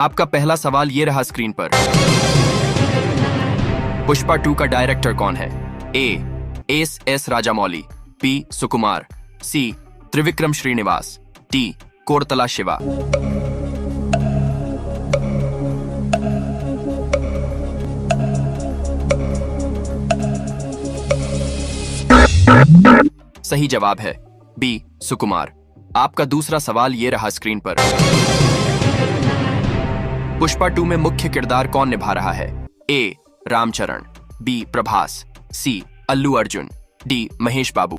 आपका पहला सवाल ये रहा स्क्रीन पर। पुष्पा 2 का डायरेक्टर कौन है? A S Rajamouli, B Sukumar, C Trivikram Srinivas, D Koratala Siva. सही जवाब है बी सुकुमार। आपका दूसरा सवाल ये रहा स्क्रीन पर। पुष्पा 2 में मुख्य किरदार कौन निभा रहा है? ए रामचरण, बी प्रभास, सी अल्लू अर्जुन, डी महेश बाबू।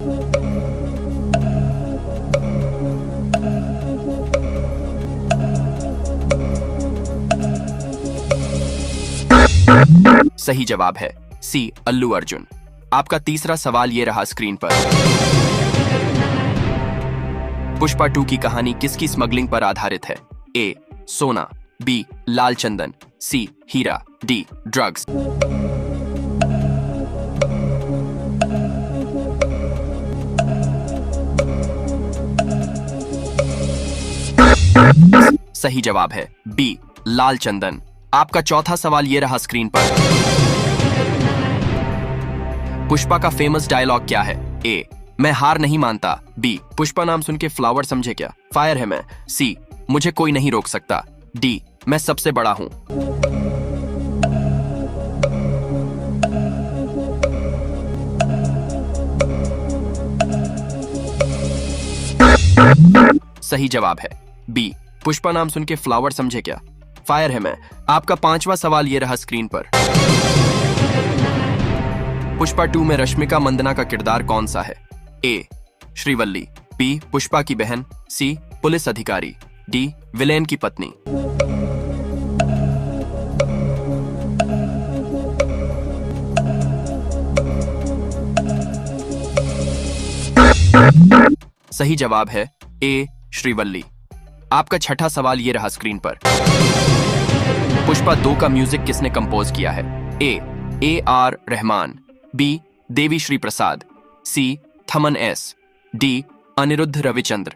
सही जवाब है सी अल्लू अर्जुन। आपका तीसरा सवाल ये रहा स्क्रीन पर। पुष्पा 2 की कहानी किसकी स्मगलिंग पर आधारित है? ए सोना, बी लाल चंदन, सी हीरा, डी ड्रग्स। सही जवाब है बी लाल चंदन। आपका चौथा सवाल ये रहा स्क्रीन पर। पुष्पा का फेमस डायलॉग क्या है? ए मैं हार नहीं मानता, बी पुष्पा नाम सुन के फ्लावर समझे क्या, फायर है मैं, सी मुझे कोई नहीं रोक सकता, डी मैं सबसे बड़ा हूं। सही जवाब है बी पुष्पा नाम सुन के फ्लावर समझे क्या, फायर है मैं। आपका पांचवा सवाल ये रहा स्क्रीन पर। पुष्पा 2 में रश्मिका मंदना का किरदार कौन सा है? ए श्रीवल्ली, बी पुष्पा की बहन, सी पुलिस अधिकारी, डी विलेन की पत्नी। सही जवाब है ए श्रीवल्ली। आपका छठा सवाल ये रहा स्क्रीन पर। पुष्पा 2 का म्यूजिक किसने कंपोज किया है? A R Rahman, B Devi Sri Prasad, C Thaman S, D Anirudh Ravichander.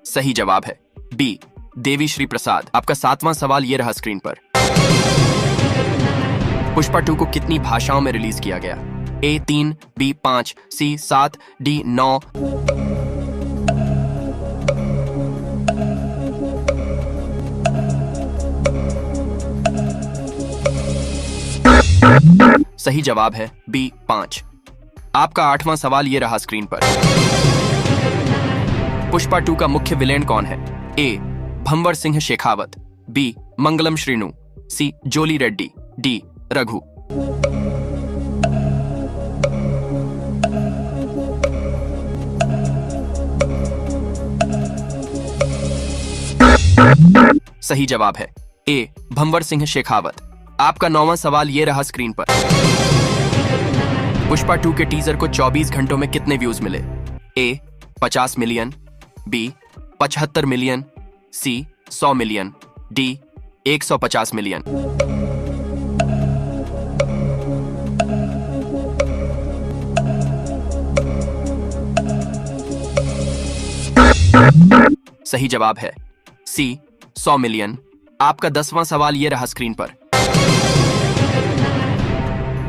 सही जवाब है बी देवी श्री प्रसाद। आपका सातवां सवाल ये रहा स्क्रीन पर। पुष्पा 2 को कितनी भाषाओं में रिलीज किया गया? ए 3, बी 5, सी 7, डी 9। सही जवाब है बी 5। आपका आठवां सवाल ये रहा स्क्रीन पर। पुष्पा 2 का मुख्य विलेन कौन है? ए भंवर सिंह शेखावत, बी मंगलम श्रीनु, सी जोली रेड्डी, डी रघु। सही जवाब है ए भंवर सिंह शेखावत। आपका नौवां सवाल ये रहा स्क्रीन पर। पुष्पा 2 के टीजर को 24 घंटों में कितने व्यूज मिले? ए 50 मिलियन, बी 75 मिलियन, सी 100 मिलियन, डी 150 मिलियन। सही जवाब है सी 100 मिलियन। आपका 10वां सवाल ये रहा स्क्रीन पर।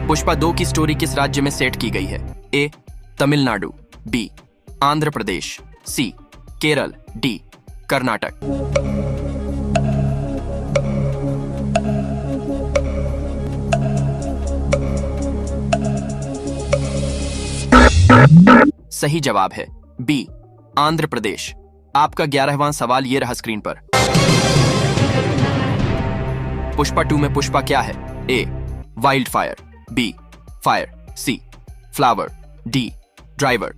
पुष्पा 2 की स्टोरी किस राज्य में सेट की गई है? ए तमिलनाडु, बी आंध्र प्रदेश, सी केरल, डी कर्नाटक। सही जवाब है बी आंध्र प्रदेश। आपका 11वां सवाल ये रहा स्क्रीन पर। पुष्पा 2 में पुष्पा क्या है? A wild fire, B fire, C flower, D driver.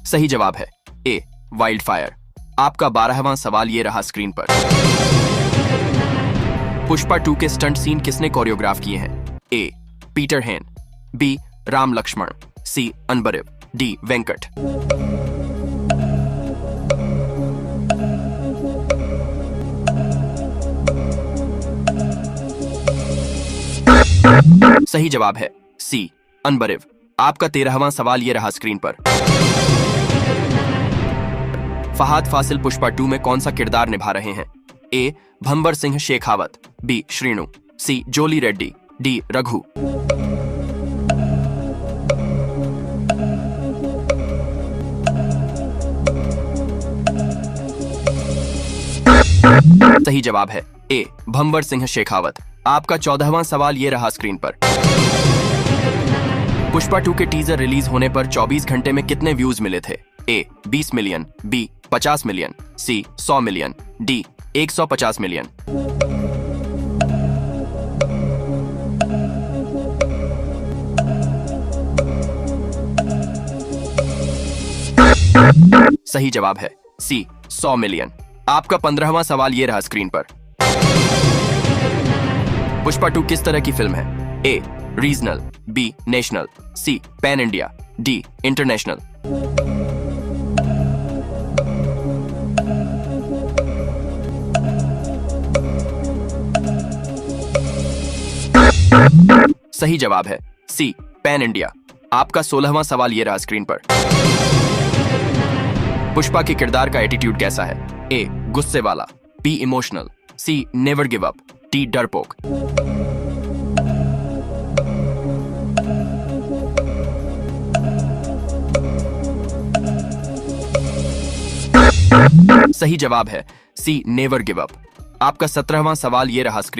सही जवाब है ए वाइल्ड फायर। आपका 12वां सवाल ये रहा स्क्रीन पर। पुष्पा 2 के स्टंट सीन किसने कोरियोग्राफ किए हैं? ए पीटर हेन, बी राम लक्ष्मण, सी अनबरिव, डी वेंकट। सही जवाब है सी अनबरिव। आपका 13वां सवाल ये रहा स्क्रीन पर। फहाद फासिल पुष्पा 2 में कौन सा किरदार निभा रहे हैं? ए भंवर सिंह शेखावत, बी श्रीनु, सी जोली रेड्डी, डी रघु। सही जवाब है ए भंवर सिंह शेखावत। आपका 14वां सवाल ये रहा स्क्रीन पर। पुष्पा 2 के टीजर रिलीज होने पर 24 घंटे में कितने व्यूज मिले थे? ए 20 मिलियन, बी 50 मिलियन, सी 100 मिलियन, डी 150 मिलियन। सही जवाब है सी 100 मिलियन। आपका 15वां सवाल ये रहा स्क्रीन पर। पुष्पा 2 किस तरह की फिल्म है? A regional, B national, C pan India, D international. सही जवाब है सी पैन इंडिया। आपका 16वां सवाल ये रहा स्क्रीन पर। पुष्पा के किरदार का एटीट्यूड कैसा है? ए गुस्से वाला, B emotional, C never give up, D डरपोक। सही जवाब है सी नेवर गिव अप। आपका 17वां सवाल ये रहा स्क्रीन